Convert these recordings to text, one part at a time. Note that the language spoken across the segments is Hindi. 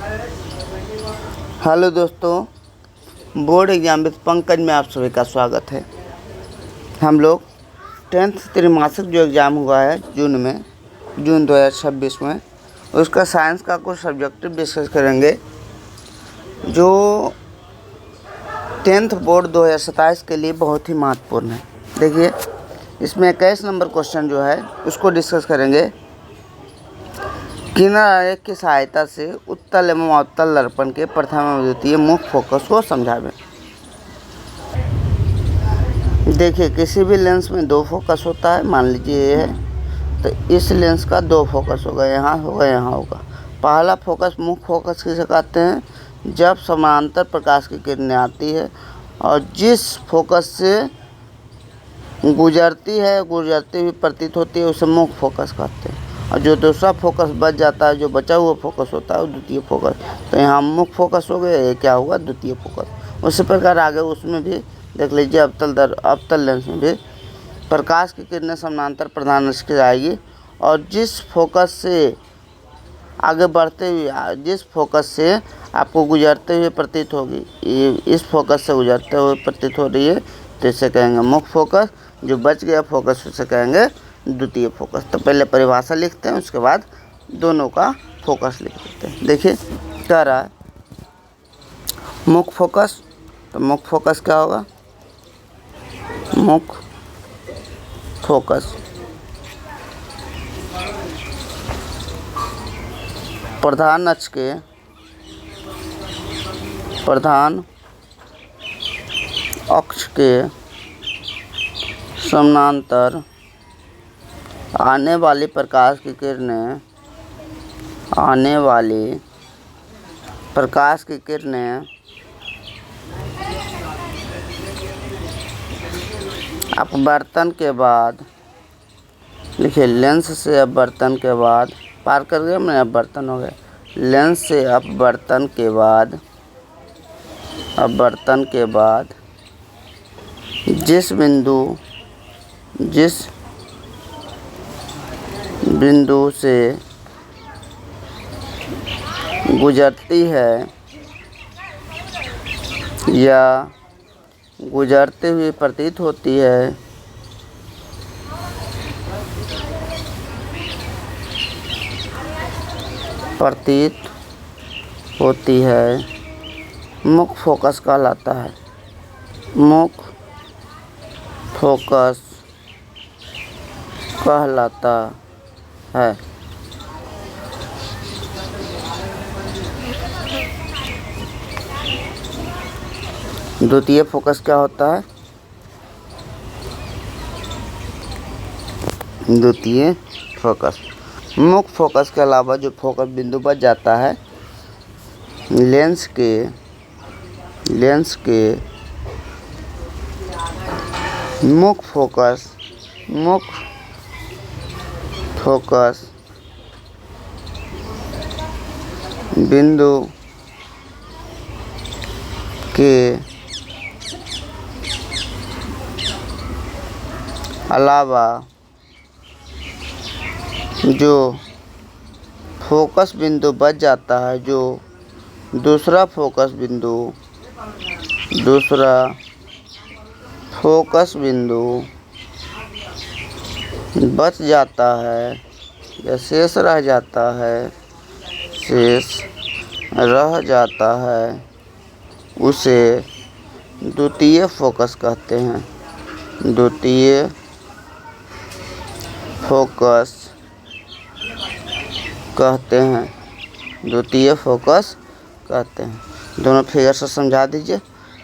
हेलो दोस्तों, बोर्ड एग्जाम विद पंकज में आप सभी का स्वागत है। हम लोग 10th त्रैमासिक जो एग्ज़ाम हुआ है जून 2026 में, उसका साइंस का कुछ सब्जेक्टिव डिस्कस करेंगे जो 10th बोर्ड 2027 के लिए बहुत ही महत्वपूर्ण है। देखिए, इसमें 21 नंबर क्वेश्चन जो है उसको डिस्कस करेंगे। किनार आरेख की सहायता से उत्तल एवं अवतल दर्पण के प्रथम एवं द्वितीय मुख्य फोकस को समझावें। देखिए, किसी भी लेंस में दो फोकस होता है। मान लीजिए ये है, तो इस लेंस का दो फोकस होगा, यहाँ होगा, यहाँ होगा। पहला फोकस मुख्य फोकस किसे कहते हैं? जब समानांतर प्रकाश की किरणें आती है और जिस फोकस से गुजरती हुई प्रतीत होती है उसे मुख्य फोकस कहते हैं। और जो दूसरा फोकस बच जाता है, जो बचा हुआ फोकस होता है, वो द्वितीय फोकस। तो यहाँ मुख्य फोकस हो गया, ये क्या होगा? द्वितीय फोकस। उसी प्रकार आगे उसमें भी देख लीजिए, अवतल लेंस में भी प्रकाश की किरणें समानांतर प्रधान अक्ष की आएगी और जिस फोकस से आगे बढ़ते हुए, जिस फोकस से आपको गुजरते हुए प्रतीत होगी, ये इस फोकस से गुजरते हुए प्रतीत हो रही है, तो इसे कहेंगे मुख्य फोकस। जो बच गया फोकस उसे कहेंगे द्वितीय फोकस। तो पहले परिभाषा लिखते हैं, उसके बाद दोनों का फोकस लिख देते हैं। देखिए, कह रहा है मुख्य फोकस। तो मुख्य फोकस क्या होगा? मुख्य फोकस प्रधान अक्ष के समानांतर आने वाली प्रकाश की किरणें अपवर्तन के बाद, लिखिए, लेंस से अपवर्तन के बाद, पार कर गया मैं, अपवर्तन हो गया। लेंस से अपवर्तन के बाद जिस बिंदु से गुजरती है या गुजरते हुए प्रतीत होती है, मुख्य फोकस कहलाता है। मुख्य फोकस कहलाता है। द्वितीय फोकस क्या होता है? द्वितीय फोकस मुख्य फोकस के अलावा जो फोकस बिंदु बच जाता है, लेंस के मुख्य फोकस बिंदु के अलावा जो फोकस बिंदु बच जाता है, जो दूसरा फोकस बिंदु बच जाता है या शेष रह जाता है, उसे द्वितीय फोकस कहते हैं। द्वितीय फोकस कहते हैं। दोनों फिगर से समझा दीजिए।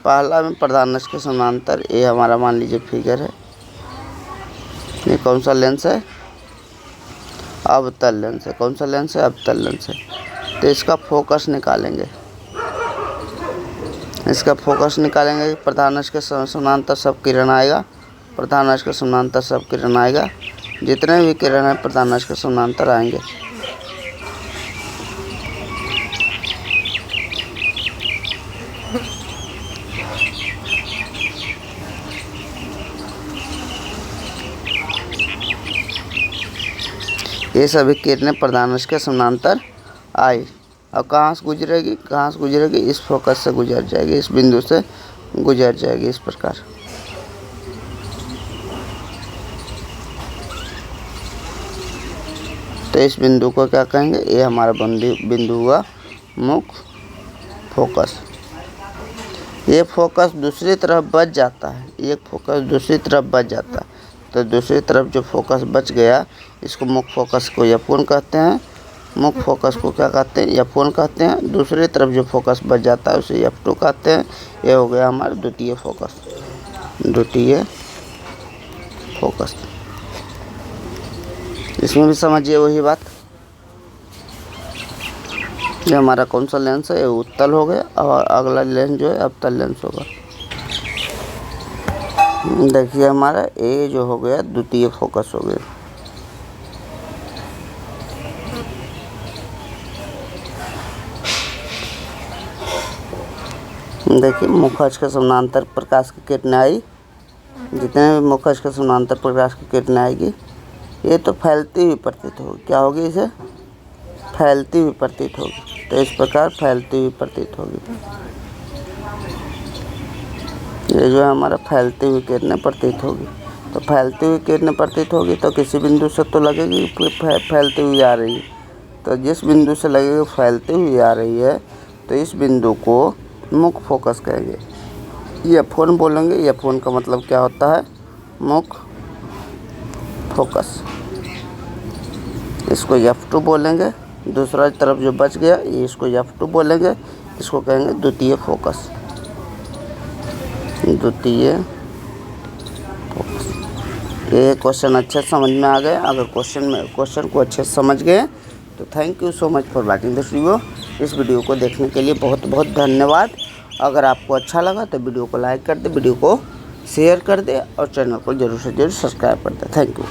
पहला में प्रधान अक्ष के समानांतर, ये हमारा मान लीजिए फिगर है। ये कौन सा लेंस है? अवतल लेंस है। कौन सा लेंस है? अवतल लेंस है। तो इसका फोकस निकालेंगे। प्रधान अक्ष के समानांतर सब किरण आएगा। जितने भी किरण है प्रधान अक्ष के समानांतर आएंगे। ये सभी किरणें प्रधान अक्ष के समानांतर आई। अब कहाँ से गुजरेगी, कहाँ से गुजरेगी, इस फोकस से गुजर जाएगी, इस बिंदु से गुजर जाएगी इस प्रकार। तो इस बिंदु को क्या कहेंगे, ये हमारा बिंदु हुआ मुख्य फोकस। ये फोकस दूसरी तरफ बच जाता है, एक फोकस दूसरी तरफ बच जाता है, तो दूसरी तरफ जो फोकस बच गया इसको मुख्य फोकस को F1 कहते हैं, मुख्य फोकस को क्या कहते हैं, F1 कहते हैं। दूसरी तरफ जो फोकस बच जाता है उसे F2 कहते हैं। ये हो गया हमारा द्वितीय फोकस, द्वितीय फोकस। इसमें भी समझिए वही बात। ये हमारा कौन सा लेंस है, ये उत्तल हो गया और अगला लेंस जो है अवतल लेंस होगा। देखिए हमारा ये जो हो गया द्वितीय फोकस हो गया। देखिए मुख्य अक्ष के समानांतर प्रकाश की किरणें आई, जितने भी मुख्य अक्ष के समानांतर प्रकाश की किरणें आएगी ये तो फैलती हुई प्रतीत होगी। क्या होगी, इसे फैलती हुई प्रतीत होगी। तो इस प्रकार फैलती हुई प्रतीत होगी। ये जो है हमारा फैलती हुई किरणें प्रतीत होगी। तो फैलती हुई किरणें प्रतीत होगी तो किसी बिंदु से तो लगेगी फैलती हुई आ रही है। तो जिस बिंदु से लगेगी फैलती हुई आ रही है तो इस बिंदु को मुख्य फोकस कहेंगे। F1 बोलेंगे। F1 का मतलब क्या होता है, मुख्य फोकस। इसको F2 बोलेंगे। दूसरा तरफ जो बच गया ये इसको F2 बोलेंगे। इसको कहेंगे द्वितीय फोकस, द्वितीय फोकस। ये क्वेश्चन अच्छे समझ में आ गए। अगर क्वेश्चन को अच्छे से समझ गए तो thank you so much for watching this video. इस वीडियो को देखने के लिए बहुत बहुत धन्यवाद। अगर आपको अच्छा लगा तो वीडियो को लाइक कर दे, वीडियो को शेयर कर दे और चैनल को जरूर से जरूर सब्सक्राइब कर दे। Thank you.